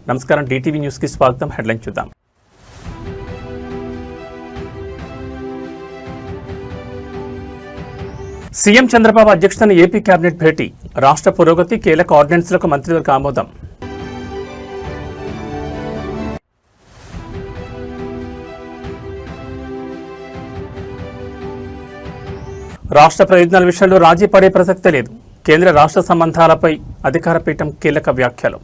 నమస్కారం, DTV news కి స్వాగతం. హెడ్లైన్ చూద్దాం. సీఎం చంద్రబాబు అధ్యక్షతన ఏపీ కేబినెట్ భేటీ. రాష్ట్ర పురోగతి, కీలక ఆర్డినెన్స్లకు మంత్రివర్గ ఆమోదం. రాష్ట్ర ప్రయోజనాల విషయంలో రాజీ పడే ప్రసక్తే లేదు. కేంద్ర రాష్ట్ర సంబంధాలపై అధికార పీఠం కీలక వ్యాఖ్యలు.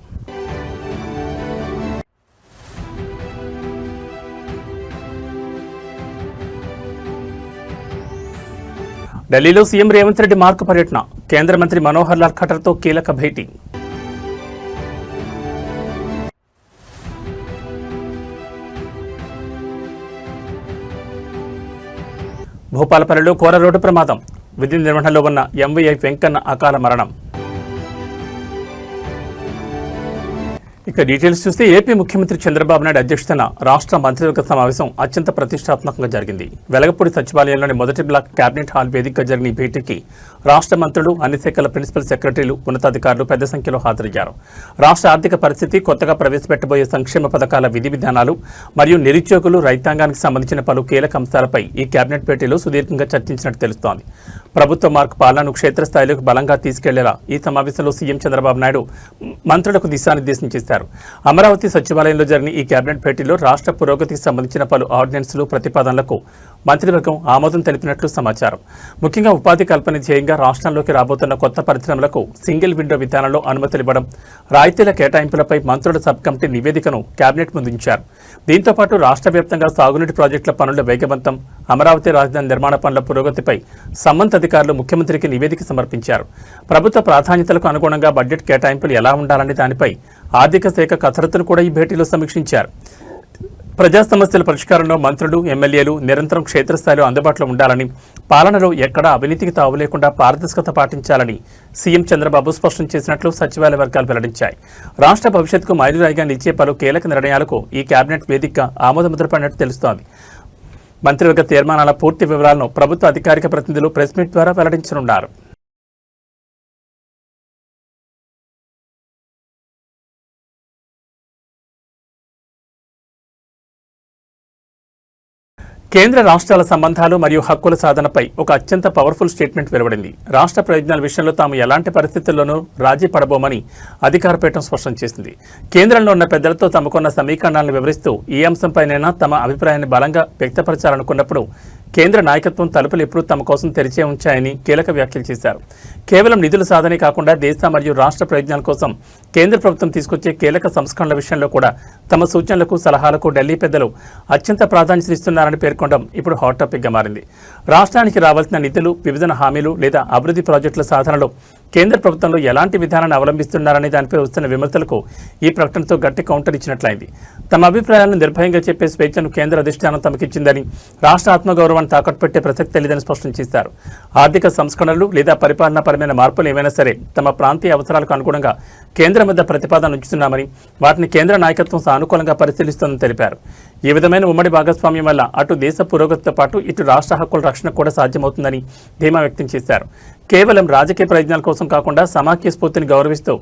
ఢిల్లీలో సీఎం రేవంత్ రెడ్డి మార్కు పర్యటన. కేంద్ర మంత్రి మనోహర్ లాల్ ఖట్టర్తో కీలక భేటీ. భూపాలపల్లిలో ఘోర రోడ్డు ప్రమాదం. విధి నిర్వహణలో ఉన్న ఎంవీఐ వెంకన్న అకాల మరణం. ఇక డీటెయిల్స్ చూస్తే ఏపీ ముఖ్యమంత్రి చంద్రబాబు నాయుడు అధ్యక్షతన రాష్ట్ర మంత్రివర్గ సమావేశం అత్యంత ప్రతిష్టాత్మకంగా జరిగింది. వెలగపూడి సచివాలయంలోని మొదటి బ్లాక్ కేబినెట్ హాల్ వేదికగా జరిగిన ఈ భేటీకి రాష్ట్ర మంత్రులు, అన్ని శాఖల ప్రిన్సిపల్ సెక్రటరీలు, ఉన్నతాధికారులు పెద్ద సంఖ్యలో హాజరయ్యారు. రాష్ట్ర ఆర్థిక పరిస్థితి, కొత్తగా ప్రవేశపెట్టబోయే సంక్షేమ పథకాల విధి విధానాలు మరియు నిరుద్యోగులు, రైతాంగానికి సంబంధించిన పలు కీలక అంశాలపై ఈ కేబినెట్ భేటీలో సుదీర్ఘంగా చర్చించినట్టు తెలుస్తోంది. ప్రభుత్వ మార్క్ పాలనను క్షేత్రస్థాయిలోకి బలంగా తీసుకెళ్లేలా ఈ సమావేశంలో సీఎం చంద్రబాబు నాయుడు మంత్రులకు దిశానిర్దేశం చేశారు. అమరావతి సచివాలయంలో జరిగిన ఈ కేబినెట్ భేటీలో రాష్ట్ర పురోగతికి సంబంధించిన పలు ఆర్డినెన్స్లు, ప్రతిపాదనలకు మంత్రివర్గం ఆమోదం తెలిపినట్లు సమాచారం. ముఖ్యంగా ఉపాధి కల్పన ధ్యేయంగా రాష్ట్రంలోకి రాబోతున్న కొత్త పరిశ్రమలకు సింగిల్ విండో విధానంలో అనుమతులు ఇవ్వడం, రాయితీల కేటాయింపులపై మంత్రుల సబ్ కమిటీ నివేదికను కేబినెట్ ముందుంచారు. దీంతో పాటు రాష్ట్ర వ్యాప్తంగా సాగునీటి ప్రాజెక్టుల పనుల వేగవంతం, అమరావతి రాజధాని నిర్మాణ పనుల పురోగతిపై సంబంధిత అధికారులు ముఖ్యమంత్రికి నివేదిక సమర్పించారు. ప్రభుత్వ ప్రాధాన్యతలకు అనుగుణంగా బడ్జెట్ కేటాయింపులు ఎలా ఉండాలనే దానిపై ఆర్థిక శాఖ కసరత్తును కూడా ఈ భేటీలో సమీక్షించారు. ప్రజా సమస్యల పరిష్కారంలో మంత్రులు, ఎమ్మెల్యేలు నిరంతరం క్షేత్రస్థాయిలో అందుబాటులో ఉండాలని, పాలనలో ఎక్కడా అవినీతికి తావు లేకుండా పారదర్శకత పాటించాలని సీఎం చంద్రబాబు స్పష్టం చేసినట్లు సచివాలయ వర్గాలు వెల్లడించాయి. రాష్ట్ర భవిష్యత్తుకు మైలురాయిగా నిలిచే పలు కీలక నిర్ణయాలకు ఈ కేబినెట్ వేదికగా ఆమోదముద్ర పడినట్టు తెలుస్తోంది. మంత్రివర్గ తీర్మానాల పూర్తి వివరాలను ప్రభుత్వ అధికారిక ప్రతినిధులు ప్రెస్ మీట్ ద్వారా వెల్లడించనున్నారు. కేంద్ర రాష్ట్రాల సంబంధాలు మరియు హక్కుల సాధనపై ఒక అత్యంత పవర్ఫుల్ స్టేట్మెంట్ వెలువడింది. రాష్ట్ర ప్రయోజనాల విషయంలో తాము ఎలాంటి పరిస్థితుల్లోనూ రాజీ పడబోమని అధికార పీఠం స్పష్టం చేసింది. కేంద్రంలో ఉన్న పెద్దలతో తమకున్న సమీకరణాలను వివరిస్తూ ఈ అంశంపైనైనా తమ అభిప్రాయాన్ని బలంగా వ్యక్తపరచాలనుకున్నప్పుడు కేంద్ర నాయకత్వం తలుపులు ఎప్పుడూ తమ కోసం తెరిచే ఉంచాయని కీలక వ్యాఖ్యలు చేశారు. కేవలం నిధుల సాధనే కాకుండా దేశ మరియు రాష్ట్ర ప్రయోజనాల కోసం కేంద్ర ప్రభుత్వం తీసుకొచ్చే కీలక సంస్కరణల విషయంలో కూడా తమ సూచనలకు, సలహాలకు ఢిల్లీ పెద్దలు అత్యంత ప్రాధాన్యతనిస్తున్నారని పేర్కొనడం ఇప్పుడు హాట్ టాపిక్గా మారింది. రాష్ట్రానికి రావాల్సిన నిధులు, విభజన హామీలు లేదా అభివృద్ధి ప్రాజెక్టుల సాధనలో కేంద్ర ప్రభుత్వంలో ఎలాంటి విధానాన్ని అవలంబిస్తున్నారనే దానిపై వస్తున్న విమర్శలకు ఈ ప్రకటనతో గట్టి కౌంటర్ ఇచ్చినట్లయింది. తమ అభిప్రాయాలను నిర్భయంగా చెప్పే స్వేచ్ఛను కేంద్ర అధిష్టానం తమకిచ్చిందని, రాష్ట్ర ఆత్మగౌరవాన్ని తాకట్టు పెట్టే ప్రసక్తి లేదని స్పష్టం చేశారు. ఆర్థిక సంస్కరణలు లేదా పరిపాలనాపరమైన మార్పులు ఏమైనా సరే తమ ప్రాంతీయ అవసరాలకు అనుగుణంగా కేంద్రం వద్ద ప్రతిపాదన ఉంచుతున్నామని, వాటిని కేంద్ర నాయకత్వం సానుకూలంగా పరిశీలిస్తోందని తెలిపారు. ఈ విధమైన ఉమ్మడి భాగస్వామ్యం వల్ల అటు దేశ పురోగతితో పాటు ఇటు రాష్ట్ర హక్కుల రక్షణ కూడా సాధ్యమవుతుందని ధీమా వ్యక్తం చేశారు. కేవలం రాజకీయ ప్రయోజనాల కోసం కాకుండా సమాఖ్య స్ఫూర్తిని గౌరవిస్తూ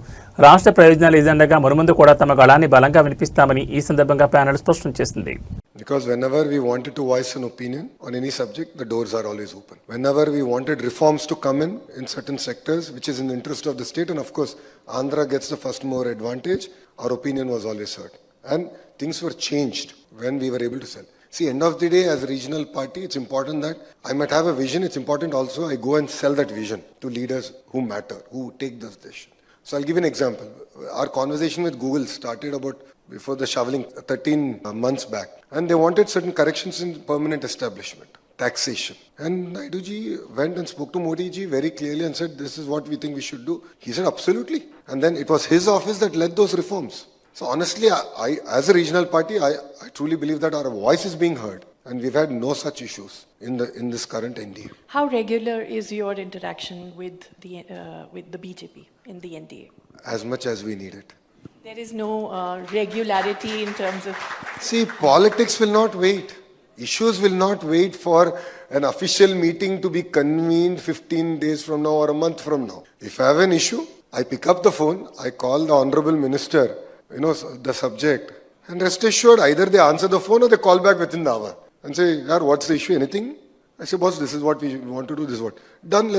రాష్ట్ర ప్రయోజనాల ఎజెండాగా మునుముందు కూడా తమ గళాన్ని బలంగా వినిపిస్తామని ఈ సందర్భంగా ప్యానెల్ స్పష్టం చేసింది. Because whenever we wanted to voice an opinion on any subject, the doors are always open. Whenever we wanted reforms to come in certain sectors, which is in the interest of the state, and of course, Andhra gets the first mover advantage, our opinion was always heard. And things were changed when we were able to sell. See, end of the day, as a regional party, it's important that I might have a vision. It's important also I go and sell that vision to leaders who matter, who take this decision. So I'll give you an example. Our conversation with Google started about before the shoveling 13 months back. And they wanted certain corrections in permanent establishment, taxation. And Naiduji went and spoke to Modi ji very clearly and said, this is what we think we should do. He said, absolutely. And then it was his office that led those reforms. So honestly, I as a regional party, I truly believe that our voice is being heard. And we've had no such issues in this current NDA. How regular is your interaction with the BJP in the NDA? As much as we need it. There is no regularity in terms of... See, politics will not wait. Issues will not wait for an official meeting to be convened 15 days from now or a month from now. If I have an issue, I pick up the phone, I call the Honorable Minister the subject. And rest assured, either they answer the phone or they call back within the hour and say, "Yaar, what's the issue? Anything?" I say, "Boss, this is what we want to do. This is what done.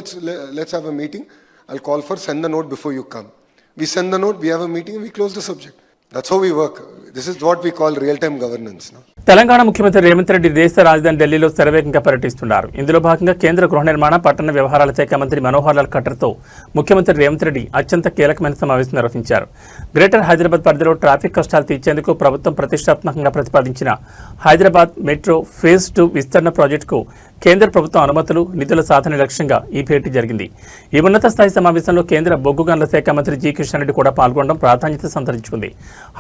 Let's have a meeting. I'll call for send the note before you come." We send the note. We have a meeting. And we close the subject. That's how we work. This is what we call real-time governance. No? Telangana ముఖ్యమంత్రి రేవంత్ రెడ్డి దేశ రాజధాని ఢిల్లీలో శరవేగంగా పర్యటిస్తున్నారు. ఇందులో భాగంగా కేంద్ర గృహ నిర్మాణ పట్టణ వ్యవహారాల శాఖ మంత్రి మనోహర్ లాల్ ఖట్టర్తో ముఖ్యమంత్రి రేవంత్ రెడ్డి అత్యంత కీలకమైన సమావేశం నిర్వహించారు. గ్రేటర్ హైదరాబాద్ పరిధిలో ట్రాఫిక్ కష్టాలు తీర్చేందుకు ప్రభుత్వం ప్రతిష్టాత్మకంగా ప్రతిపాదించిన హైదరాబాద్ మెట్రో ఫేజ్ 2 విస్తరణ ప్రాజెక్టుకు కేంద్ర ప్రభుత్వం అనుమతులు నిధుల సాధన లక్ష్యంగా ఈ భేటీ జరిగింది. ఈ ఉన్నత స్థాయి సమావేశంలో కేంద్ర బొగ్గు గనుల శాఖ మంత్రి జి కిషన్ రెడ్డి కూడా పాల్గొనడం ప్రాధాన్యత సంతరించుకుంది.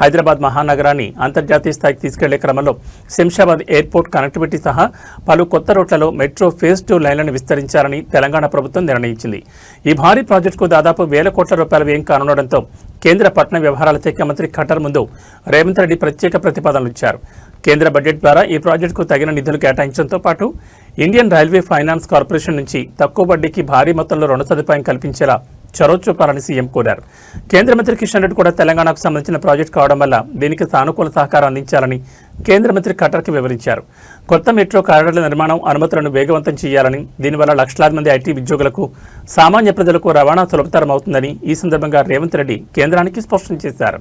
హైదరాబాద్ మహానగరాన్ని అంతర్జాతీయ స్థాయికి తీసుకెళ్లే క్రమంలో శంషాబాద్ ఎయిర్పోర్ట్ కనెక్టివిటీ సహా పలు కొత్త రూట్లలో మెట్రో ఫేజ్ 2 లైన్లను విస్తరించాలని తెలంగాణ ప్రభుత్వం నిర్ణయించింది. ఈ భారీ ప్రాజెక్టుకు దాదాపు 1,000 కోట్ల రూపాయల వ్యయం కానుండడంతో కేంద్ర పట్టణ వ్యవహారాల శాఖ మంత్రి ఖట్టర్ ముందు రేవంత్ రెడ్డి ప్రత్యేక ప్రతిపాదనలు ఇచ్చారు. కేంద్ర బడ్జెట్ ద్వారా ఈ ప్రాజెక్టుకు తగిన నిధులు కేటాయించడంతో పాటు ఇండియన్ రైల్వే ఫైనాన్స్ కార్పొరేషన్ నుంచి తక్కువ వడ్డీకి భారీ మొత్తంలో రుణ సదుపాయం కల్పించేలా చొరవ చూపాలని సీఎం కోరారు. కేంద్ర మంత్రి కిషన్ రెడ్డి కూడా తెలంగాణకు సంబంధించిన ప్రాజెక్టు కావడం వల్ల దీనికి సానుకూల సహకారం అందించాలని కేంద్ర మంత్రి ఖట్టర్కి వివరించారు. కొత్త మెట్రో కారిడార్ల నిర్మాణం అనుమతులను వేగవంతం చేయాలని, దీనివల్ల లక్షలాది మంది ఐటీ ఉద్యోగులకు సామాన్య ప్రజలకు రవాణా సులభతరం అవుతుందని ఈ సందర్భంగా రేవంత్ రెడ్డి కేంద్రానికి స్పష్టం చేశారు.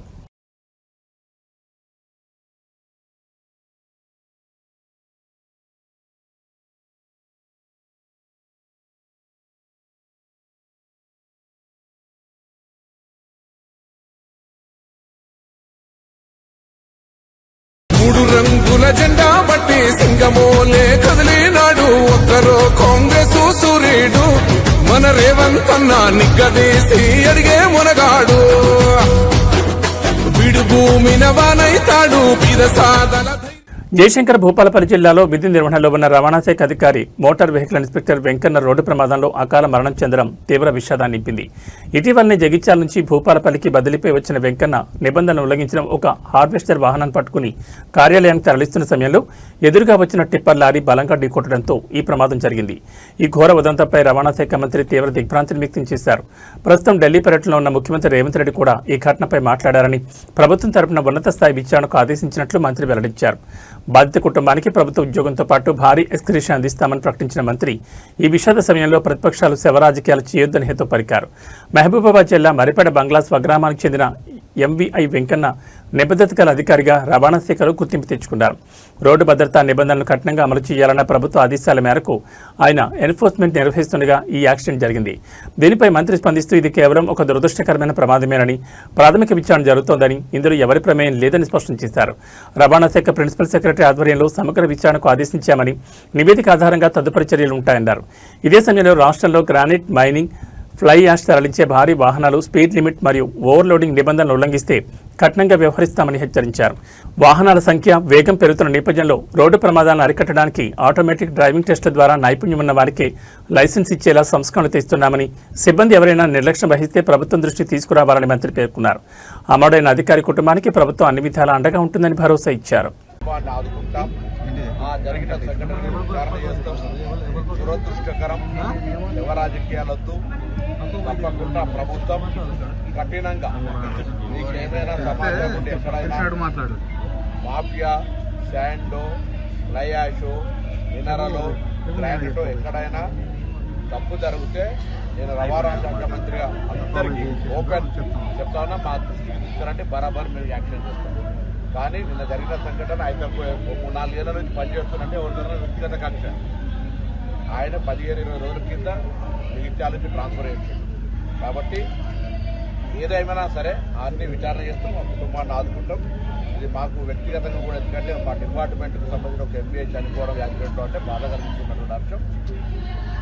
మూడు రంగుల జెండా బట్టి సింగమోలే కదిలినాడు ఒక్కరో కాంగ్రెస్ సూర్యుడు మన రేవంత్ అన్న నిగ్గదీసి అడిగే మునగాడు విడు భూమిన వానైతాడు బీద సాదల జయశంకర్ భూపాలపల్లి జిల్లాలో విధి నిర్వహణలో ఉన్న రవాణా శాఖ అధికారి motor vehicle inspector Venkanna road ప్రమాదంలో అకాల మరణం చెందడం తీవ్ర విషాదాన్ని నింపింది. ఇటీవలనే జగిత్యాల నుంచి భూపాలపల్లికి బదిలీపై వచ్చిన వెంకన్న నిబంధనలు ఉల్లంఘించిన ఒక హార్వెస్టర్ వాహనాన్ని పట్టుకుని కార్యాలయానికి తరలిస్తున్న సమయంలో ఎదురుగా వచ్చిన టిప్పర్ లారీ బలంగా ఢీకొట్టడంతో ఈ ప్రమాదం జరిగింది. ఈ ఘోర ఉదంతంపై రవాణా శాఖ మంత్రి తీవ్ర దిగ్భ్రాంతిని వ్యక్తం చేశారు. ప్రస్తుతం ఢిల్లీ పర్యటనలో ఉన్న ముఖ్యమంత్రి రేవంత్ రెడ్డి కూడా ఈ ఘటనపై మాట్లాడారని, ప్రభుత్వం తరపున ఉన్నత స్థాయి విచారణకు ఆదేశించినట్లు మంత్రి వెల్లడించారు. బాధిత కుటుంబానికి ప్రభుత్వ ఉద్యోగంతో పాటు భారీ ఎక్స్క్రిషన్ అందిస్తామని ప్రకటించిన మంత్రి ఈ విషాద సమయంలో ప్రతిపక్షాలు శవరాజకీయాలు చేయొద్దని హితో పలికారు. మహబూబాబాద్ జిల్లా మరిపేడ బంగ్లా స్వగ్రామానికి చెందిన ఎంవీఐ వెంకన్న నిబద్ధత గల అధికారిగా రవాణా శాఖలో గుర్తింపు తెచ్చుకున్నారు. రోడ్డు భద్రతా నిబంధనలు కఠినంగా అమలు చేయాలన్న ప్రభుత్వ ఆదేశాల మేరకు ఆయన ఎన్ఫోర్స్మెంట్ నిర్వహిస్తుండగా ఈ యాక్సిడెంట్ జరిగింది. దీనిపై మంత్రి స్పందిస్తూ ఇది కేవలం ఒక దురదృష్టకరమైన ప్రమాదమేనని, ప్రాథమిక విచారణ జరుగుతోందని, ఇందులో ఎవరి ప్రమేయం లేదని స్పష్టం చేశారు. రవాణా శాఖ ప్రిన్సిపల్ సెక్రటరీ ఆధ్వర్యంలో సమగ్ర విచారణకు ఆదేశించామని, నివేదిక ఆధారంగా తదుపరి చర్యలు ఉంటాయన్నారు. ఇదే సమయంలో రాష్ట్రంలో గ్రానైట్ మైనింగ్, ఫ్లై యాష్ తరలించే భారీ వాహనాలు స్పీడ్ లిమిట్ మరియు ఓవర్లోడింగ్ నిబంధనలు ఉల్లంఘిస్తే కఠినంగా వ్యవహరిస్తామని హెచ్చరించారు. వాహనాల సంఖ్య, వేగం పెరుగుతున్న నేపథ్యంలో రోడ్డు ప్రమాదాలను అరికట్టడానికి ఆటోమేటిక్ డ్రైవింగ్ టెస్టుల ద్వారా నైపుణ్యం ఉన్న వారికి లైసెన్స్ ఇచ్చేలా సంస్కరణలు తెస్తున్నామని, సిబ్బంది ఎవరైనా నిర్లక్ష్యం వహిస్తే ప్రభుత్వం దృష్టి తీసుకురావాలని మంత్రి పేర్కొన్నారు. అమరుడైన అధికారి కుటుంబానికి ప్రభుత్వం అన్ని విధాలా అండగా ఉంటుందని భరోసా ఇచ్చారు. జరిగిన సంఘటనలు విచారణ చేస్తాం. దురదృష్టకరం, రాజకీయాలొద్దు. తప్పకుండా ప్రభుత్వం కఠినంగా మీకు ఏమైనా సమాచారం ఉంటే ఎక్కడైనా మాఫియా, శాండో, లయాషో, మినరలో, గ్రానైటో ఎక్కడైనా తప్పు జరిగితే నేను రవాణా శాఖ మంత్రిగా అందరికీ ఓపెన్ చెప్తాను. మా దృష్టికి తీసుకురంటే బరాబర్ మీరు యాక్షన్ చేస్తాం. కానీ నిన్న జరిగిన సంఘటన ఆయన 3-4 ఏళ్ల నుంచి పనిచేస్తున్నట్టే ఎవరిదైనా వ్యక్తిగత కక్ష. ఆయన 15-20 రోజుల కింద జగిత్యాల నుంచి ట్రాన్స్ఫర్ చేశాడు. కాబట్టి ఏదేమైనా సరే అన్ని విచారణ చేస్తాం, మా కుటుంబాన్ని ఆదుకుంటాం. ఇది మాకు వ్యక్తిగతంగా కూడా, ఎందుకంటే మా డిపార్ట్మెంట్కి సంబంధించిన ఒక ఎంబీఏ చనిపోవడం యాక్సిడెంట్లో అంటే బాధ కలిగిస్తున్నటువంటి అంశం.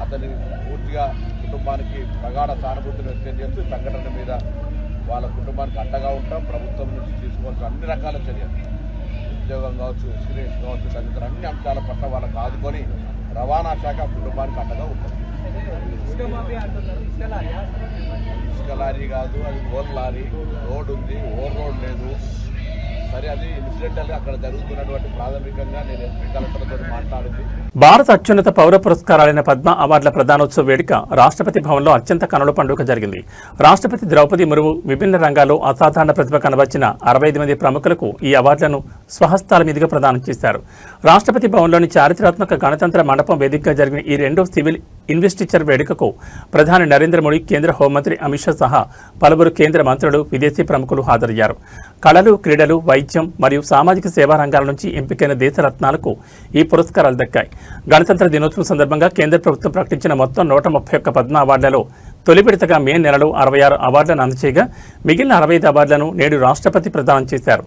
అతని పూర్తిగా కుటుంబానికి ప్రగాఢ సానుభూతిని వ్యక్తం చేస్తూ సంఘటన మీద వాళ్ళ కుటుంబానికి అండగా ఉంటాం. ప్రభుత్వం నుంచి తీసుకోవాల్సిన అన్ని రకాల చర్యలు, ఉద్యోగం కావచ్చు, ఎక్స్పీరియన్స్ కావచ్చు, తదితర అన్ని అంశాల పట్ల వాళ్ళకు ఆదుకొని రవాణా శాఖ కుటుంబానికి అండగా ఉంటుంది. ఇసుక లారీ కాదు, అది ఓవర్ లారీ. రోడ్ ఉంది, ఓవర్ రోడ్ లేదు. సరే కానీ అది ఇన్సిడెంటల్గా అక్కడ జరుగుతున్నటువంటి ప్రాథమికంగా నేను ఎస్పీ కలెక్టర్తో మాట్లాడింది. భారత అత్యున్నత పౌర పురస్కారాలైన పద్మ అవార్డుల ప్రదానోత్సవ వేడుక రాష్ట్రపతి భవన్లో అత్యంత కనుల పండుగ జరిగింది. రాష్ట్రపతి ద్రౌపది ముర్ము విభిన్న రంగాల్లో అసాధారణ ప్రతిభ కనబర్చిన 65 మంది ప్రముఖులకు ఈ అవార్డులను స్వహస్తాల మీదుగా ప్రదానం చేశారు. రాష్ట్రపతి భవన్లోని చారిత్రాత్మక గణతంత్ర మండపం వేదికగా జరిగిన ఈ రెండో సివిల్ ఇన్వెస్టిచర్ వేడుకకు ప్రధాని నరేంద్ర మోడీ, కేంద్ర హోంమంత్రి అమిత్ షా సహా పలువురు కేంద్ర మంత్రులు, విదేశీ ప్రముఖులు హాజరయ్యారు. కళలు, క్రీడలు, వైద్యం మరియు సామాజిక సేవా రంగాల నుంచి ఎంపికైన దేశరత్నాలకు ఈ పురస్కారాలు దక్కాయి. గణతంత్ర దినోత్సవం సందర్భంగా కేంద్ర ప్రభుత్వం ప్రకటించిన మొత్తం 131 పద్మ అవార్డులలో తొలి విడతగా మే నెలలో 66 అవార్డులను అందజేయగా మిగిలిన 65 అవార్డులను నేడు రాష్ట్రపతి ప్రదానం చేశారు.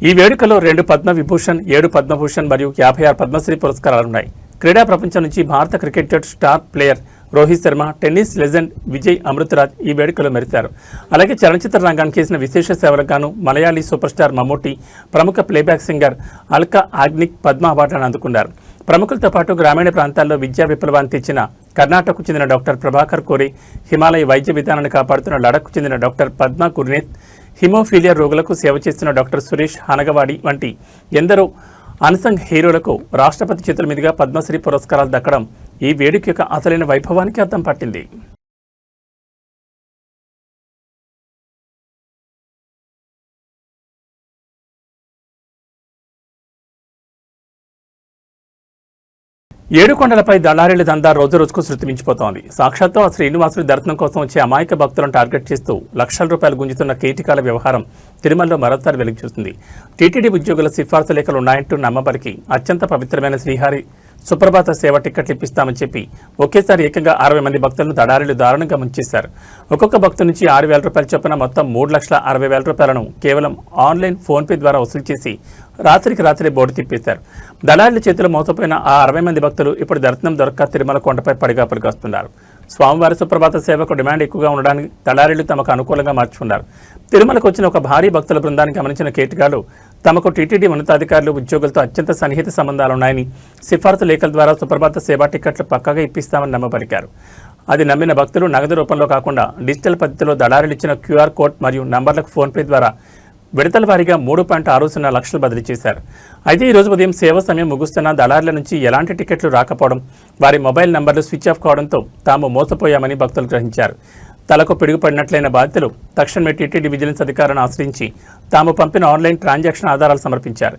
ఈ వేడుకలో 2 పద్మ విభూషణ్, 7 పద్మభూషణ్ మరియు 56 పద్మశ్రీ పురస్కారాలున్నాయి. క్రీడా ప్రపంచం నుంచి భారత cricket star player Rohit Sharma, tennis legend Vijay Amritraj ఈ వేడుకలో మెరిశారు. అలాగే చలనచిత్ర రంగానికి చేసిన విశేష సేవలకు గాను మలయాళీ సూపర్ స్టార్ మమ్ముట్టి, ప్రముఖ ప్లేబ్యాక్ సింగర్ అల్కా యాగ్నిక్ పద్మ అవార్డులను అందుకున్నారు. ప్రముఖులతో పాటు గ్రామీణ ప్రాంతాల్లో విద్యా విప్లవాన్ని తెచ్చిన కర్ణాటకకు చెందిన డాక్టర్ ప్రభాకర్ కోరే, హిమాలయ వైద్య విధానాన్ని కాపాడుతున్న లడఖ్కు చెందిన డాక్టర్ పద్మ గుర్నేత్, హిమోఫీలియా రోగులకు సేవ చేస్తున్న డాక్టర్ సురేష్ హనగవాడి వంటి ఎందరో అన్సంగ్ హీరోలకు రాష్ట్రపతి చేతుల మీదుగా పద్మశ్రీ పురస్కారాలు దక్కడం ఈ వేడుక యొక్క అసలైన వైభవానికి అద్దం పట్టింది. ఏడుకొండలపై దళారీల దందా రోజు రోజుకు శృతిమించిపోతోంది. సాక్షాత్తు ఆ శ్రీనివాసుడి దర్శనం కోసం వచ్చే అమాయక భక్తులను టార్గెట్ చేస్తూ లక్షల రూపాయలు గుంజుతున్న కీటికాల వ్యవహారం తిరుమలలో మరోసారి వెలుగు చూస్తుంది. టీటీడీ ఉద్యోగుల సిఫార్సు లేఖలు ఉన్నాయంటూ నమ్మబలికి అత్యంత పవిత్రమైన శ్రీహరి సుప్రభాత సేవ టికెట్లు ఇప్పిస్తామని చెప్పి ఒకేసారి ఏకంగా 60 మంది భక్తులను దళారీలు దారుణంగా ముంచేశారు. ఒక్కొక్క భక్తు నుంచి 6,000 రూపాయల చొప్పున మొత్తం 3,60,000 రూపాయలను కేవలం ఆన్లైన్ ఫోన్పే ద్వారా వసూలు చేసి రాత్రికి రాత్రి బోర్డు తిప్పేశారు. దళారీల చేతిలో మోసపోయిన ఆ 60 మంది భక్తులు ఇప్పుడు దర్శనం దొరక్క తిరుమల కొండపై పడిగాపులు కాస్తున్నారు. స్వామివారి సుప్రభాత సేవకు డిమాండ్ ఎక్కువగా ఉండడానికి దళారీలు తమకు అనుకూలంగా మార్చుకున్నారు. తిరుమలకు వచ్చిన ఒక భారీ భక్తుల బృందాన్ని గమనించిన కేటుగాలు తమకు టీటీడీ ఉన్నతాధికారులు, ఉద్యోగులతో అత్యంత సన్నిహిత సంబంధాలున్నాయని సిఫార్సు లేఖల ద్వారా సుప్రభాత సేవా టికెట్లు పక్కాగా ఇప్పిస్తామని నమ్మబలికారు. అది నమ్మిన భక్తులు నగదు రూపంలో కాకుండా డిజిటల్ పద్ధతిలో దళారీలు ఇచ్చిన క్యూఆర్ కోడ్ మరియు నంబర్లకు ఫోన్పే ద్వారా విడతల వారీగా 3.60 లక్షలు బదిలీ చేశారు. అయితే ఈ రోజు ఉదయం సేవ సమయం ముగుస్తున్న దళారీల నుంచి ఎలాంటి టికెట్లు రాకపోవడం, వారి మొబైల్ నంబర్లు స్విచ్ ఆఫ్ కావడంతో తాము మోసపోయామని భక్తులు గ్రహించారు. తలకు పిడుగుపడినట్లయిన బాధితులు తక్షణమే టీటీడీ విజిలెన్స్ అధికారులను ఆశ్రయించి తాము పంపిన ఆన్లైన్ ట్రాన్సాక్షన్ ఆధారాలు సమర్పించారు.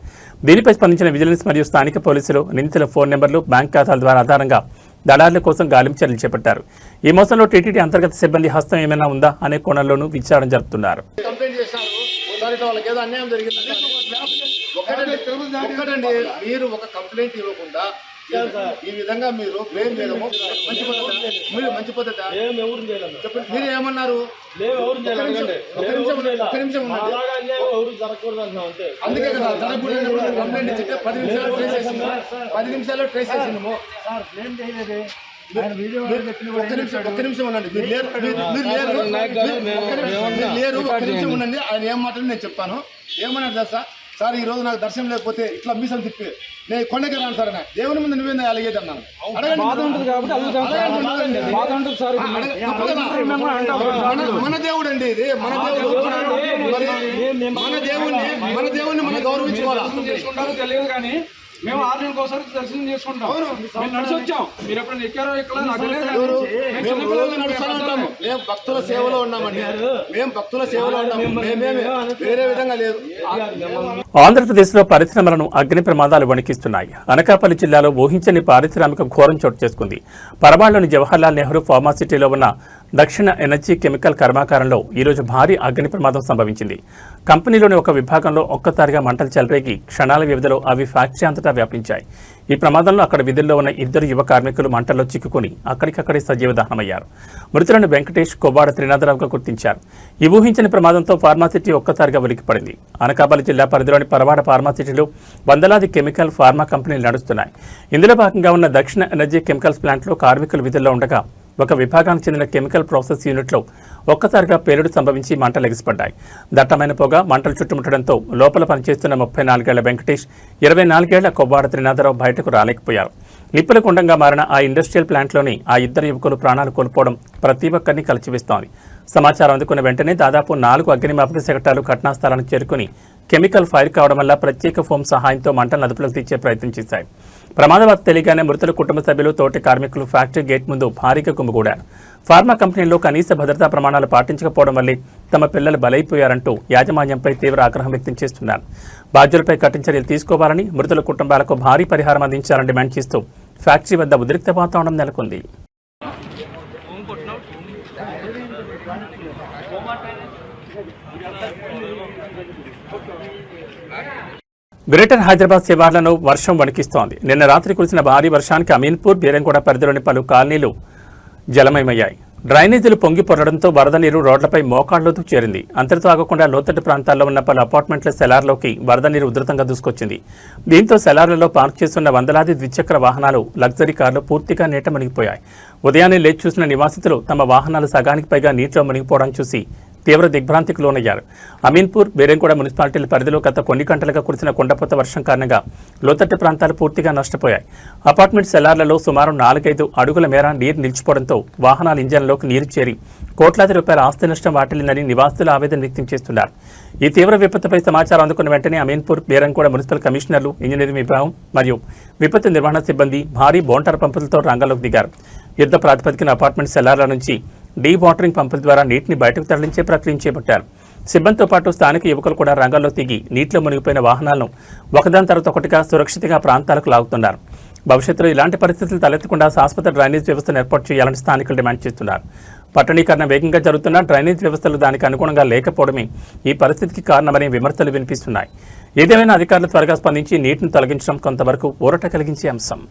దీనిపై స్పందించిన విజిలెన్స్ మరియు స్థానిక పోలీసులు నిందితుల ఫోన్ నెంబర్లు, బ్యాంక్ ఖాతాల ద్వారా ఆధారంగా దళారుల కోసం గాలింపు చర్యలు చేపట్టారు. ఈ మోసంలో టీటీడీ అంతర్గత సిబ్బంది హస్తం ఏమైనా ఉందా అనే కోణంలోనూ విచారణ జరుపుతున్నారు. ఒక్కటండి, మీరు ఒక కంప్లైంట్ ఇవ్వకుండా ఈ విధంగా మీరు బ్లేమ్ చేయడము మంచి పద్ధతి. చెప్పండి, మీరు ఏమన్నారు? అందుకే కదా జరగకూడదు కంప్లైంట్ ఇచ్చితే 10 నిమిషాల్లో ట్రేస్ చేసినాము. ఒక్క నిమిషం ఉండండి, మీరు లేరు, ఒక్క నిమిషం ఉండండి. ఆయన ఏం మాట్లాడి నేను చెప్తాను. ఏమన్నాడు తెలుసా సార్, ఈ రోజు నాకు దర్శనం లేకపోతే ఇట్లా మీసం తిప్పి నేను కొండకి రాను సార్ అన్న. దేవుని ముందు నువ్వేందా అలిగేది అన్నాను. మన దేవుడు అండి ఇది, మన దేవుడు. మన దేవుణ్ణి మనం గౌరవించుకోవాలి. తెలియదు కానీ మేము 6 నెలలకు ఒకసారి దర్శనం చేసుకుంటాం. మేము నడిచి వచ్చాం. మీరు ఎప్పుడైనా ఎక్కారో ఎక్కడో నాకు తెలియదు. మేము భక్తుల సేవలో ఉన్నామండి. మేము భక్తుల సేవలో ఉన్నాము. మేమేమి వేరే విధంగా లేదు. ఆంధ్రప్రదేశ్లో పరిశ్రమలను అగ్ని ప్రమాదాలు వణికిస్తున్నాయి. అనకాపల్లి జిల్లాలో ఊహించని పారిశ్రామిక ఘోరం చోటు చేసుకుంది. పరబాళ్లోని జవహర్లాల్ నెహ్రూ ఫార్మాసిటీలో ఉన్న దక్షిణ ఎనర్జీ కెమికల్ కర్మాగారంలో ఈరోజు భారీ అగ్ని ప్రమాదం సంభవించింది. కంపెనీలోని ఒక విభాగంలో ఒక్కసారిగా మంటలు చెలరేగి క్షణాల వ్యవధిలో అవి ఫ్యాక్టరీ అంతటా వ్యాపించాయి. ఈ ప్రమాదంలో అక్కడ విధుల్లో ఉన్న 2 యువ కార్మికులు మంటల్లో చిక్కుకుని అక్కడికక్కడే సజీవ దహనమయ్యారు. మృతులను వెంకటేష్, కొవ్వాడ త్రినాథరావుగా గుర్తించారు. ఈ ఊహించని ప్రమాదంతో ఫార్మాసిటీ ఒక్కసారిగా ఉలిక్కిపడింది. అనకాపల్లి జిల్లా పరిధిలోని పరవాడ ఫార్మాసిటీలో వందలాది కెమికల్ ఫార్మా కంపెనీలు నడుస్తున్నాయి. ఇందులో భాగంగా ఉన్న దక్షిణ ఎనర్జీ కెమికల్స్ ప్లాంట్లో కార్మికులు విధుల్లో ఉండగా ఒక విభాగానికి చెందిన కెమికల్ ప్రాసెస్ యూనిట్లో ఒక్కసారిగా పేలుడు సంభవించి మంటలు ఎగిసిపడ్డాయి. దట్టమైన పొగ మంటలు చుట్టుముట్టడంతో లోపల పనిచేస్తున్న 34 ఏళ్ల వెంకటేష్, 24 ఏళ్ల కొవ్వాడ త్రినాథరావు బయటకు రాలేకపోయారు. నిప్పుల కుండంగా మారిన ఆ ఇండస్ట్రియల్ ప్లాంట్లోని ఆ 2 యువకులు ప్రాణాలు కోల్పోవడం ప్రతి ఒక్కరిని కలిచివేస్తోంది. సమాచారం అందుకున్న వెంటనే దాదాపు 4 అగ్నిమాపక శకటాలు ఘటనా స్థలానికి చేరుకుని కెమికల్ ఫైర్ కావడం వల్ల ప్రత్యేక ఫోమ్ సహాయంతో మంటలను అదుపులోకి తెచ్చే ప్రయత్నం చేశాయి. ప్రమాదవార్త తెలియగానే మృతుల కుటుంబ సభ్యులు, తోటి కార్మికులు ఫ్యాక్టరీ గేట్ ముందు భారీగా గుమిగూడారు. ఫార్మా కంపెనీల్లో కనీస భద్రతా ప్రమాణాలు పాటించకపోవడం వల్లే తమ పిల్లలు బలైపోయారంటూ యాజమాన్యంపై తీవ్ర ఆగ్రహం వ్యక్తం చేస్తున్నారు. బాధ్యులపై కఠిన చర్యలు తీసుకోవాలని, మృతుల కుటుంబాలకు భారీ పరిహారం అందించాలని డిమాండ్ చేస్తూ ఫ్యాక్టరీ వద్ద ఉద్రిక్త వాతావరణం నెలకొంది. గ్రేటర్ హైదరాబాద్ శివార్లను వర్షం వణికిస్తోంది. నిన్న రాత్రి కురిసిన భారీ వర్షానికి అమీన్పూర్, బీరంగూడ పరిధిలోని పలు కాలనీలు జలమయమయ్యాయి. డ్రైనేజీలు పొంగి పొరడంతో వరద నీరు రోడ్లపై మోకాళ్లలోతు చేరింది. అంతటితో ఆగకుండా లోతట్టు ప్రాంతాల్లో ఉన్న పలు అపార్ట్మెంట్ల సెలార్లోకి వరద నీరు ఉధృతంగా దూసుకొచ్చింది. దీంతో సెలార్లలో పార్క్ చేస్తున్న వందలాది ద్విచక్ర వాహనాలు, లగ్జరీ కార్లు పూర్తిగా నీట మునిగిపోయాయి. ఉదయాన్నే లేచి చూసిన నివాసితులు తమ వాహనాలు సగానికి పైగా నీటిలో మునిగిపోవడం చూసి తీవ్ర దిగ్భ్రాంతికి లోనయ్యారు. అమీన్పూర్, బీరంగూడ మున్సిపాలిటీల పరిధిలో గత కొన్ని గంటలుగా కురిసిన కుండపోత వర్షం కారణంగా లోతట్టు ప్రాంతాలు పూర్తిగా నష్టపోయాయి. అపార్ట్మెంట్ సెలార్లలో సుమారు 4-5 అడుగుల మేర నీరు నిలిచిపోవడంతో వాహనాల ఇంజన్లోకి నీరు చేరి కోట్లాది రూపాయల ఆస్తి నష్టం వాటిల్లిందని నివాసితులు ఆవేదన వ్యక్తం చేస్తున్నారు. ఈ తీవ్ర విపత్తుపై సమాచారం అందుకున్న వెంటనే అమీన్పూర్, బీరంగూడ మున్సిపల్ కమిషనర్లు, ఇంజనీరింగ్ విభాగం మరియు విపత్తు నిర్వహణ సిబ్బంది భారీ బోంటర్ పంపులతో రంగంలోకి దిగారు. యుద్ధ ప్రాతిపదికన అపార్ట్మెంట్ సెలార్ల నుంచి డీ వాటరింగ్ పంపుల ద్వారా నీటిని బయటకు తరలించే ప్రక్రియ చేపట్టారు. సిబ్బందితో పాటు స్థానిక యువకులు కూడా రంగంలో దిగి నీటిలో మునిగిపోయిన వాహనాలను ఒకదాని తర్వాత ఒకటిగా సురక్షితంగా ప్రాంతాలకు లాగుతున్నారు. భవిష్యత్తులో ఇలాంటి పరిస్థితులు తలెత్తకుండా శాశ్వత డ్రైనేజ్ వ్యవస్థను ఏర్పాటు చేయాలని స్థానికులు డిమాండ్ చేస్తున్నారు. పట్టణీకరణ వేగంగా జరుగుతున్న డ్రైనేజ్ వ్యవస్థలు దానికి అనుగుణంగా లేకపోవడమే ఈ పరిస్థితికి కారణమనే విమర్శలు వినిపిస్తున్నాయి. ఏదేమైనా అధికారులు త్వరగా స్పందించి నీటిని తొలగించడం కొంతవరకు ఊరట కలిగించే అంశం.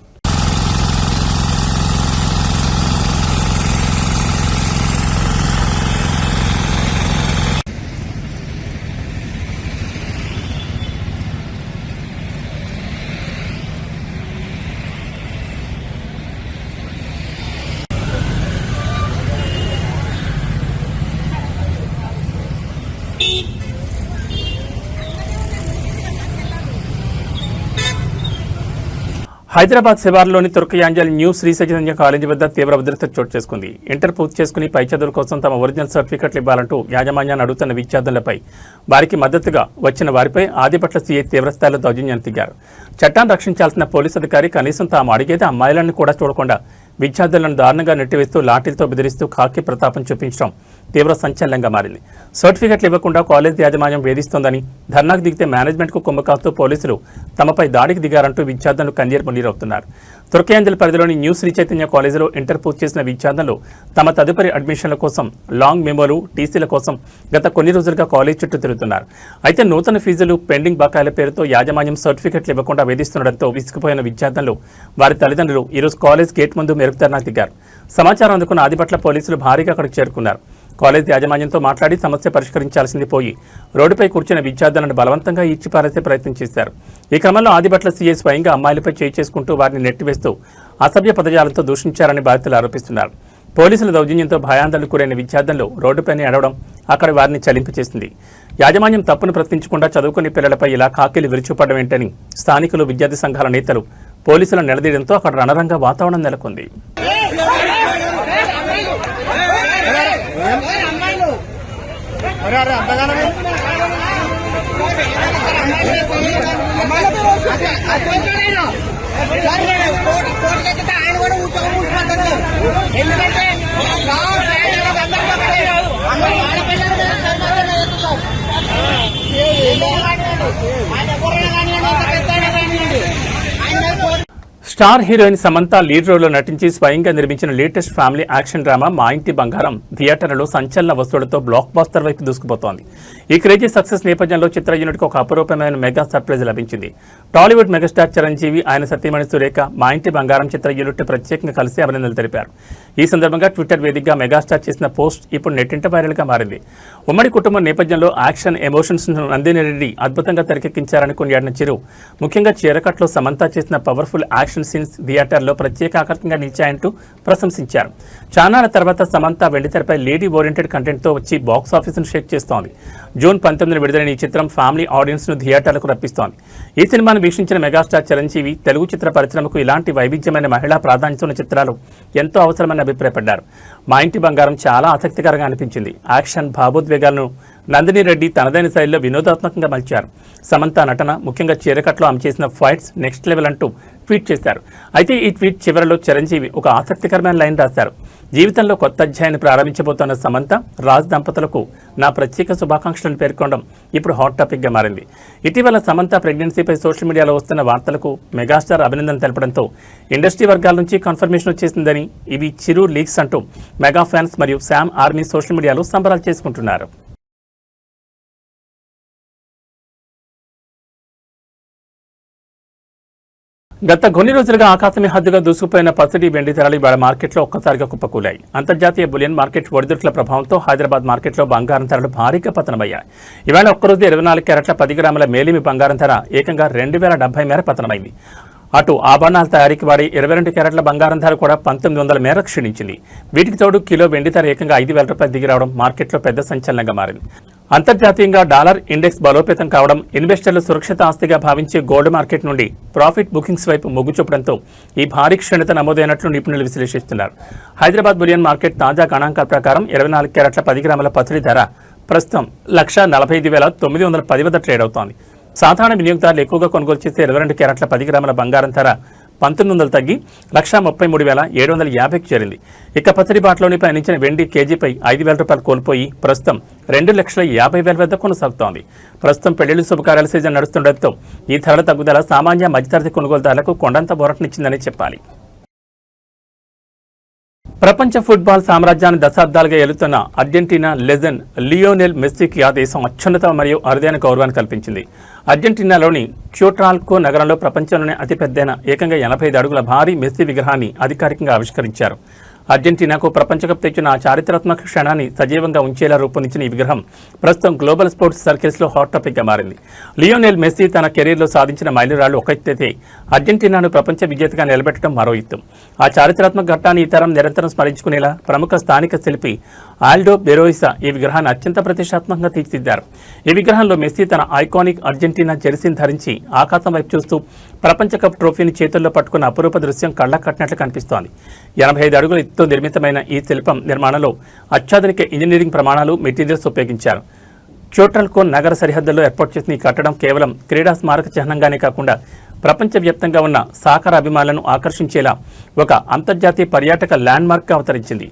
హైదరాబాద్ శివార్లోని తుర్కయాంజల్ న్యూ శ్రీ చైతన్య కాలేజీ వద్ద తీవ్ర ఉద్రిక్తత చోటు చేసుకుంది. ఇంటర్ పూర్తి చేసుకుని పై చదువుల కోసం తమ ఒరిజినల్ సర్టిఫికెట్లు ఇవ్వాలంటూ యాజమాన్యాన్ని అడుగుతున్న విద్యార్థులపై వారికి మద్దతుగా వచ్చిన వారిపై ఆదిపట్ల సీఐ తీవ్రస్థాయిలో దౌర్జన్యం దిగారు. చట్టాన్ని రక్షించాల్సిన పోలీసు అధికారి కనీసం తాము అడిగేది అమ్మాయిలను కూడా చూడకుండా విద్యార్థులను దారుణంగా నెట్టివేస్తూ లాఠీలతో బెదిరిస్తూ కాకి ప్రతాపం చూపించడం తీవ్ర సంచలనంగా మారింది. సర్టిఫికెట్లు ఇవ్వకుండా కాలేజ్ యాజమాన్యం వేధిస్తోందని, ధర్నాకు దిగితే మేనేజ్మెంట్కు కుమ్మకాస్తూ పోలీసులు తమపై దాడికి దిగారంటూ విద్యార్థులు కన్నీరు మున్నీరవుతున్నారు. తుర్కయాంజల్ పరిధిలోని న్యూ శ్రీ చైతన్య కాలేజీలో ఇంటర్ పూర్తి చేసిన విద్యార్థులు తమ తదుపరి అడ్మిషన్ల కోసం లాంగ్ మెమోలు, టీసీల కోసం గత కొన్ని రోజులుగా కాలేజ్ చుట్టూ తిరుగుతున్నారు. అయితే నూతన ఫీజులు, పెండింగ్ బకాయిల పేరుతో యాజమాన్యం సర్టిఫికెట్లు ఇవ్వకుండా వేధిస్తుండటంతో విసిగిపోయిన విద్యార్థులు, వారి తల్లిదండ్రులు ఈరోజు కాలేజ్ గేట్ ముందు మెరుగుదరణ దిగారు. సమాచారం అందుకున్న ఆదిపట్ల పోలీసులు భారీగా అక్కడికి చేరుకున్నారు. కాలేజ్ యాజమాన్యంతో మాట్లాడి సమస్య పరిష్కరించాల్సింది పోయి రోడ్డుపై కూర్చున్న విద్యార్థులను బలవంతంగా ఈడ్చిపారేసే ప్రయత్నం చేశారు. ఈ క్రమంలో ఆదిపట్ల సీఐ స్వయంగా అమ్మాయిలపై చేయి చేసుకుంటూ వారిని నెట్టివేస్తూ అసభ్య పదజాలంతో దూషించారని బాధితులు ఆరోపిస్తున్నారు. పోలీసుల దౌర్జన్యంతో భయాందోళనకు గురైన విద్యార్థులు రోడ్డుపైనే అడవడం అక్కడ వారిని చలింపచేసింది. యాజమాన్యం తప్పును ప్రశ్నించకుండా చదువుకునే పిల్లలపై ఇలా కాకీలు విరుచుపడడం ఏంటని స్థానికులు, విద్యార్థి సంఘాల నేతలు పోలీసులను నిలదీయడంతో అక్కడ రణరంగ వాతావరణం నెలకొంది. స్టార్ హీరోయిన్ సమంత లీడ్ రోల్లో నటించి స్వయంగా నిర్మించిన లేటెస్ట్ ఫ్యామిలీ యాక్షన్ డ్రామా మా ఇంటి బంగారం థియేటర్లలో సంచలన వసూళ్లతో బ్లాక్ బాస్టర్ వైపు దూసుకుపోతోంది. ఈ క్రేజీ సక్సెస్ నేపథ్యంలో చిత్ర యూనిట్కు ఒక అపరూపమైన మెగా సర్ప్రైజ్ లభించింది. టాలీవుడ్ మెగాస్టార్ చిరంజీవి, ఆయన సతీమణి సురేఖ మా ఇంటి బంగారం చిత్ర యూనిట్ ప్రత్యేకంగా కలిసి అభినందనలు తెలిపారు. ఈ సందర్భంగా ట్విట్టర్ వేదికగా మెగాస్టార్ చేసిన పోస్ట్ ఇప్పుడు నెట్టింట వైరల్గా మారింది. ఉమ్మడి కుటుంబం నేపథ్యంలో యాక్షన్ ఎమోషన్స్ నందిని రెడ్డి అద్భుతంగా తెరకెక్కించారని కొనియాడిన చిరు, ముఖ్యంగా చీరకట్లో సమంత చేసిన పవర్ఫుల్ యాక్షన్ సీన్స్ థియేటర్లో ప్రత్యేక ఆకర్షణగా నిలిచాయంటూ ప్రశంసించారు. చానాల తర్వాత సమంత వెండితెరపై లేడీ ఓరియంటెడ్ కంటెంట్తో వచ్చి బాక్స్ ఆఫీసును షేక్ చేస్తోంది. జూన్ 19 విడుదలైన ఈ చిత్రం ఫ్యామిలీ ఆడియన్స్ను థియేటర్లకు రప్పిస్తోంది. ఈ సినిమాను వీక్షించిన మెగాస్టార్ చిరంజీవి, తెలుగు చిత్ర పరిశ్రమకు ఇలాంటి వైవిధ్యమైన మహిళా ప్రాధాన్యత ఉన్న చిత్రాలు ఎంతో అవసరమని అభిప్రాయపడ్డారు. మా ఇంటి బంగారం చాలా ఆసక్తికరంగా అనిపించింది. యాక్షన్, భావోద్వేగాలను నందిని రెడ్డి తనదైన శైలిలో వినోదాత్మకంగా మలిచారు. సమంత నటన, ముఖ్యంగా చీరకట్లో ఆమె చేసిన ఫైట్స్ నెక్స్ట్ లెవెల్ అంటూ ట్వీట్ చేశారు. అయితే ఈ ట్వీట్ చివరిలో చిరంజీవి ఒక ఆసక్తికరమైన లైన్ రాశారు. జీవితంలో కొత్త అధ్యాయాన్ని ప్రారంభించబోతున్న సమంత, రాజ్ దంపతులకు నా ప్రత్యేక శుభాకాంక్షలను పేర్కొనడం ఇప్పుడు హాట్ టాపిక్గా మారింది. ఇటీవల సమంత ప్రెగ్నెన్సీపై సోషల్ మీడియాలో వస్తున్న వార్తలకు మెగాస్టార్ అభినందన తెలపడంతో ఇండస్ట్రీ వర్గాల నుంచి కన్ఫర్మేషన్ వచ్చేసిందని, ఇవి చిరు లీక్స్ అంటూ మెగా ఫ్యాన్స్ మరియు శామ్ ఆర్మీ సోషల్ మీడియాలో సంబరాలు చేసుకుంటున్నారు. గత కొన్ని రోజులుగా ఆకాశమే హద్దుగా దూసుకుపోయిన పసిడి వెండి ధరలు ఇవాళ మార్కెట్లో ఒక్కసారిగా కుప్పకూలాయి. అంతర్జాతీయ బులియన్ మార్కెట్ ఒడిదుడుకుల ప్రభావంతో హైదరాబాద్ మార్కెట్లో బంగారం ధరలు భారీగా పతనమయ్యాయి. ఇవాళ ఒక్కరోజు 24 క్యారెట్ల 10 గ్రాముల మేలిమి బంగారం ధర ఏకంగా 2070 మేర పతనమైంది. అటు ఆభరణాల తయారీకి వాడి 22 క్యారెట్ల బంగారం ధర కూడా 1900 మేర క్షీణించింది. వీటికి తోడు కిలో వెండి ధర ఏకంగా 5000 రూపాయలు దిగి రావడం మార్కెట్లో పెద్ద సంచలనంగా మారింది. అంతర్జాతీయంగా డాలర్ ఇండెక్స్ బలోపేతం కావడం, ఇన్వెస్టర్లు సురక్షిత ఆస్తిగా భావించే గోల్డ్ మార్కెట్ నుండి ప్రాఫిట్ బుకింగ్స్ వైపు మొగ్గు చూపడంతో ఈ భారీ క్షీణత నమోదైనట్లు నిపుణులు విశ్లేషిస్తున్నారు. హైదరాబాద్ బులియన్ మార్కెట్ తాజా గణాంకాల ప్రకారం 24 క్యారెట్ల 10 గ్రాముల పసిడి ధర ప్రస్తుతం 1,45,910 వద్ద ట్రేడ్ అవుతోంది. సాధారణ వినియోగదారులు ఎక్కువగా కొనుగోలు చేసే 22 క్యారెట్ల 10 గ్రాముల బంగారం ధర 1900 తగ్గి 1,33,750కి చేరింది. ఇక పసిడి బాటలోని పయనించిన వెండి కేజీపై 5,000 రూపాయలు కోల్పోయి ప్రస్తుతం 2,50,000 వద్ద కొనసాగుతోంది. ప్రస్తుతం పెళ్లిళ్ల శుభకార్యాల సీజన్ నడుస్తుండటంతో ఈ ధరల తగ్గుదల సామాన్య మధ్యతరగతి కొనుగోలుదారులకు కొండంత బోరటనిచ్చిందని చెప్పాలి. ప్రపంచ ఫుట్బాల్ సామ్రాజ్యాన్ని దశాబ్దాలుగా ఏలుతున్న అర్జెంటీనా లెజెండ్ లియోనెల్ మెస్సీకి ఆ దేశం అత్యున్నత మరియు అరుదైన గౌరవాన్ని కల్పించింది. అర్జెంటీనాలోని క్యూట్రాల్కో నగరంలో ప్రపంచంలోనే అతిపెద్దైన ఏకంగా 85 అడుగుల భారీ మెస్సీ విగ్రహాన్ని అధికారికంగా ఆవిష్కరించారు. అర్జెంటీనాకు ప్రపంచ కప్ తెచ్చిన ఆ చారిత్రాత్మక క్షణాన్ని సజీవంగా ఉంచేలా రూపొందించిన ఈ విగ్రహం ప్రస్తుతం గ్లోబల్ స్పోర్ట్స్ సర్కిల్స్లో హాట్ టాపిక్గా మారింది. లియోనెల్ మెస్సీ తన కెరీర్లో సాధించిన మైలురాళ్లు ఒక ఎత్తైతే అర్జెంటీనాను ప్రపంచ విజేతగా నిలబెట్టడం మరో ఎత్తు. ఆ చారిత్రాత్మక ఘట్టాన్ని ఈ తరం నిరంతరం స్మరించుకునేలా ప్రముఖ స్థానిక శిల్పి ఆల్డో బెరోయిసా ఈ విగ్రహాన్ని అత్యంత ప్రతిష్టాత్మకంగా తీర్చిదిద్దారు. ఈ విగ్రహంలో మెస్సీ తన ఐకానిక్ అర్జెంటీనా జెర్సీని ధరించి ఆకాశం వైపు చూస్తూ ప్రపంచ కప్ ట్రోఫీని చేతుల్లో పట్టుకున్న అపురూప దృశ్యం కళ్ళకు కట్టినట్లు కనిపిస్తోంది. 85 అడుగుల ఎత్తుతో నిర్మితమైన ఈ శిల్పం నిర్మాణంలో అత్యాధునిక ఇంజనీరింగ్ ప్రమాణాలు, మెటీరియల్స్ ఉపయోగించారు. క్యూట్రాల్కో నగర సరిహద్దుల్లో ఏర్పాటు చేసిన ఈ కట్టడం కేవలం క్రీడా స్మారక చిహ్నంగానే కాకుండా ప్రపంచవ్యాప్తంగా ఉన్న సాకర్ అభిమానులను ఆకర్షించేలా ఒక అంతర్జాతీయ పర్యాటక ల్యాండ్మార్క్గా అవతరించింది.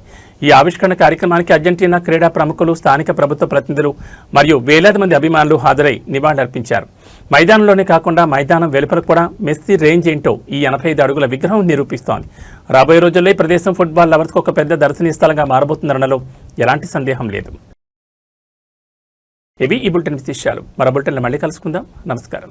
ఈ ఆవిష్కరణ కార్యక్రమానికి అర్జెంటీనా క్రీడా ప్రముఖులు, స్థానిక ప్రభుత్వ ప్రతినిధులు మరియు వేలాది మంది అభిమానులు హాజరై నివాళులర్పించారు. మైదానంలోనే కాకుండా మైదానం వెలుపల కూడా మెస్సీ రేంజ్ ఏంటో ఈ 85 అడుగుల విగ్రహం నిరూపిస్తోంది. రాబోయే రోజుల్లో ఈ ప్రదేశం ఫుట్బాల్ లవర్స్కు ఒక పెద్ద దర్శనీయ స్థలంగా మారబోతుందనలో ఎలాంటి సందేహం లేదు. ఇవి ఈ బులెటిన్ విశేషాలు. మరో బులెటిన్లో మళ్ళీ కలుసుకుందాం. నమస్కారం.